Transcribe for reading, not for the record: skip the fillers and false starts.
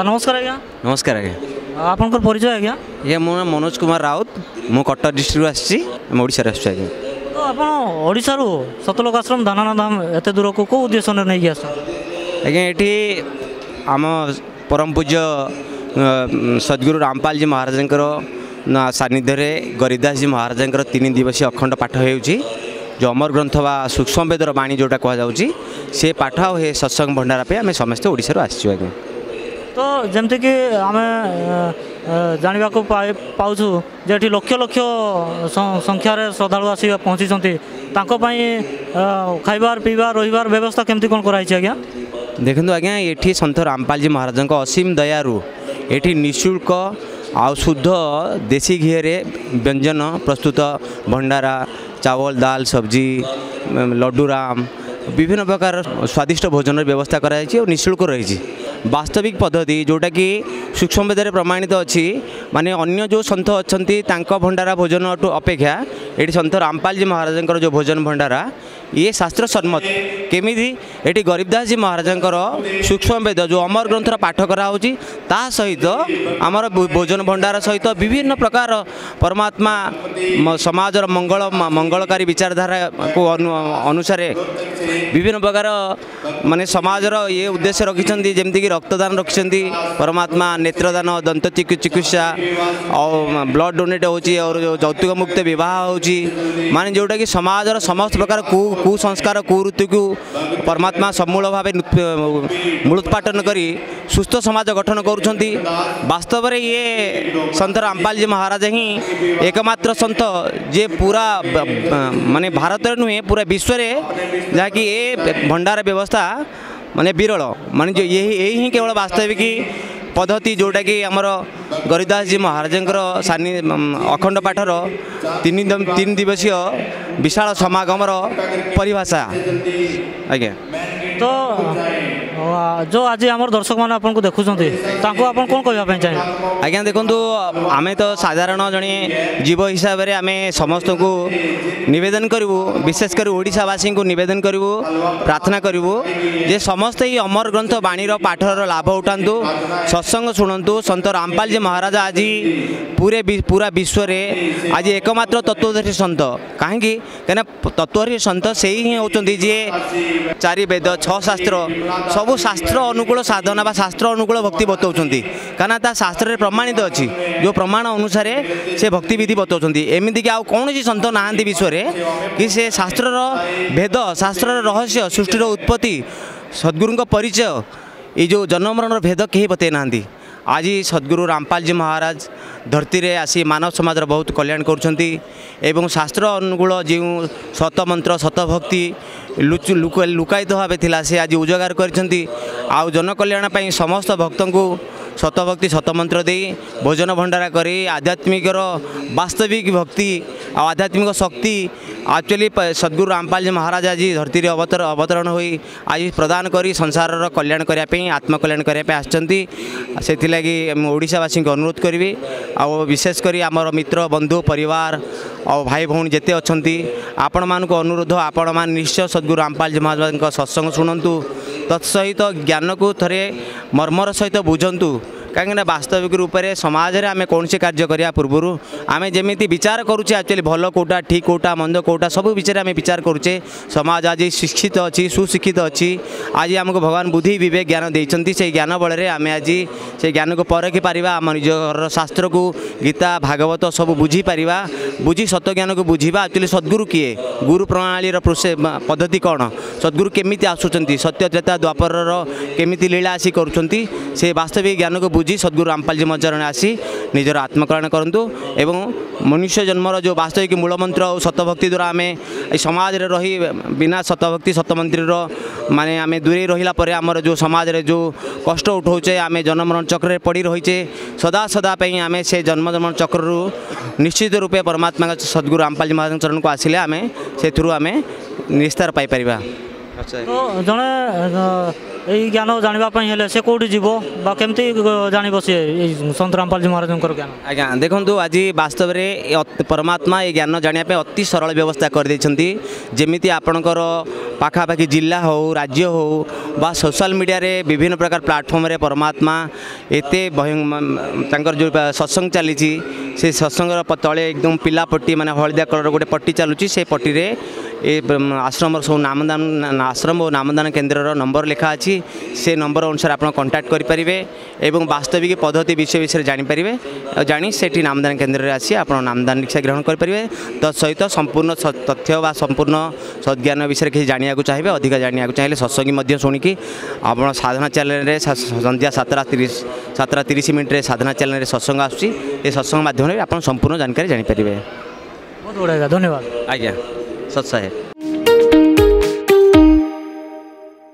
Sir नमस्कार आज्ञा। नमस्कार आज्ञा। आपन परिचय आज्ञा? ये मो मनोज कुमार राउत मु कटक डिस्ट्रिक्ट आसी ओडिशा आज्ञा। तो आप ओडिशा सतलोक आश्रम दानाना धाम एत दूर को कौ उद्देश्य नहीं आस आज्ञा? ये आम परम पूज्य सद्गुरु रामपाल जी महाराज सानिध्य गरीदास जी महाराज 3 दिवसीय अखंड पाठ हो जो अमर ग्रंथ व सूक्ष्म वेदर बाणी जोटा कहुच्छी से पाठ आ सत्संग भंडारा पे आम समस्ते ओडिशा आज्ञा। तो जमती कि आम जानवा पाऊँ जे लक्ष लक्ष संख्यार श्रद्धा आस पहुँची खाइबार पीबार रहीबार व्यवस्था केमती कौन कराई आज्ञा? देखो आज्ञा ये सन्त रामपाल जी महाराज असीम दयारू ये निःशुल्क आ शुद्ध देसी घी रे व्यंजन प्रस्तुत भंडारा चावल दाल सब्जी लड्डूराम विभिन्न प्रकार स्वादिष्ट भोजन व्यवस्था कराई और निःशुल्क रही वास्तविक पद्धति जोटा कि सूक्ष्म वेद प्रमाणित अच्छी माने अन्य जो सन्थ अच्छा भंडारा भोजन अपेक्षा ये सन्त रामपाल जी महाराज जो भोजन भंडारा ये शास्त्र सम्मत केमी ये गरीबदास जी महाराज सूक्ष्म वेद जो अमर ग्रंथर पाठ कराऊँगी ता सहित आमर भोजन भंडार सहित विभिन्न प्रकार परमात्मा समाजर मंगलकारी विचारधारा को अनुसार विभिन्न प्रकार माने समाजर ये उद्देश्य रखिंट जमीक रक्तदान रखिंट परमात्मा नेत्रदान दंत चिकित्सा और ब्लड डोनेट और यौतुक मुक्त बहुत माने जोटा कि समाजर समस्त प्रकार कुसंस्कार कुवृत्ति को परमात्मा समूल भाव मूलोत्पाटन करी सुस्थ समाज गठन करुँच। वास्तव में ये सन्त रामपाल जी महाराज ही एकमात्र सन्थ जे पूरा माने भारत नुहे पूरा विश्व में जहाँकि ये भंडार व्यवस्था माने विरल माने जो यही केवल वास्तविक पद्धति जोटा कि आमर गरीदास जी महाराज अखंड पाठर 3 दिवसीय विशाल समागमर परिभाषा आज्ञा। तो जो आज आम दर्शक मैंने आपको देखुं आपन कौन कहना चाहिए? आज्ञा देखो आम तो साधारण जड़े जीव हिसाब से आम समस्त को नवेदन करूँ विशेषकर ओडिशावासी को नवेदन करूँ प्रार्थना करूँ जे समस्त ही अमर ग्रंथ बाणीर पाठर लाभ उठातु सत्संग शुणु। सन्त रामपाल जी महाराज आज पूरा विश्व में आज एकमात्र तत्वदर्शी सन्त कहीं तत्वदर्शी सन्त से ही होती जी 4 वेद 6 शास्त्र सबू शास्त्र अनुकूल साधना बा शास्त्र अनुकूल भक्ति बताऊँगी कहीं शास्त्र प्रमाणित अच्छी जो प्रमाण अनुसार से भक्ति विधि बताऊँ एमती कि आउ कौन सन्त ना विश्व में कि से शास्त्र भेद शास्त्र रहस्य सृष्टिर उत्पत्ति सद्गुरु परिचय ये जो जन्म मरण भेद कहीं बतई ना। आज सद्गुरु रामपाल जी महाराज धरती रे आसी मानव समाज बहुत कल्याण कर शास्त्र अनुकूल जो सत मंत्र सत भक्ति लुकायित भाव थिला से आज उजागर कर जन कल्याण समस्त भक्त को सतभक्ति सतमंत्र दे भोजन भंडारा करी आध्यात्मिक वास्तविक भक्ति आध्यात्मिक शक्ति एक्चुअली सद्गुरु रामपाल जी महाराज आज धरती अवतरण होई आज प्रदान करी संसार कल्याण करने आत्मकल्याण करने आसती ओडिशावासी को अनुरोध करी विशेषकर आमर मित्र बंधु परिवार और भाई भौणी जिते अच्छा आपण मान अनुरोध आपण मान निश्चय सद्गुरु रामपाल जी महाराज सत्संग शुणु तत्सहित ज्ञान को थरे मर्मर सहित बुझंतु कहीं वास्तविक रूप से समाज में आम कौन से कार्य करिया पूर्व आम जमी विचार करुचे एक्चुअली भल कोटा ठीक कोटा मंद कोटा सब विषय आम विचार करुचे समाज आज शिक्षित अच्छी सुशिक्षित अच्छी आज आमको भगवान बुद्धि विवेक ज्ञान देते से ज्ञान बल आम आज से ज्ञान को परखी पार आम निजर शास्त्र को गीता भागवत सब बुझीपर बुझी सत्य ज्ञान को बुझा एक्चुअली सद्गुरु किए गुरु प्रणाली पद्धति कौन सद्गुरु केमी आसुँच सत्य त्रेता द्वापर केमी लीला आसी करुँच से वास्तविक ज्ञान को बुझी सद्गुरु रामपाल जी मचरण आसी निजर आत्मकल्याण करूँ एवं मनुष्य जन्मर जो वास्तविक मूलमंत्र और सतभक्ति द्वारा आम समाज रे रही बिना सतभक्ति सतमंत्री माने आम दूरे रहिला परे आमर जो समाज रे जो कष्ट उठाऊचे आम जन्मरण चक्र पड़ी रहीचे सदा सदा आम से जन्म चक्रु निश्चित रूपे परमात्मा सद्गुरु रामपाल जी महाराज चरण को आसिले आम से आम निस्तार पाइपर। तो जड़े यही ज्ञान जानापी से कौटी जीव केमती जान सी सन्त रामपाल जी महाराज ज्ञान? आज्ञा देखो आज वास्तव में परमात्मा ये ज्ञान जानापी अति सरल व्यवस्था कर जमी आपणकर पाखापाखि जिला हो राज्य हो बा सोशल मीडिया रे विभिन्न प्रकार प्लाटफॉर्म रे परमात्मा एते तांकर जो सत्संग चली से सत्संग तले एकदम पिला पट्टी माने हलदिया कलर गोटे पट्टी चलुची से पट्टी रे ए आश्रम सब नामदान आश्रम और नामदान केन्द्र नंबर लिखा अच्छी से नंबर अनुसार आप कांटेक्ट करेंगे एवं वास्तविक पद्धति विषय जानीपारे जानी से नामदान केन्द्र में आसी आप नामदान दीक्षा ग्रहण करेंगे तत्सहित संपूर्ण तथ्य व संपूर्ण सद्ज्ञान विषय किसी जाना चाहिए अधिक जाना चाहिए सत्संगी शुणिकी आप साधना चैनल संध्या 7:30 मिनट साधना चैनल सत्संग आसूँ सत्संग माध्यम आप संपूर्ण जानकारी जानीपारे। बहुत बड़ा धन्यवाद आज्ञा सत्साहे।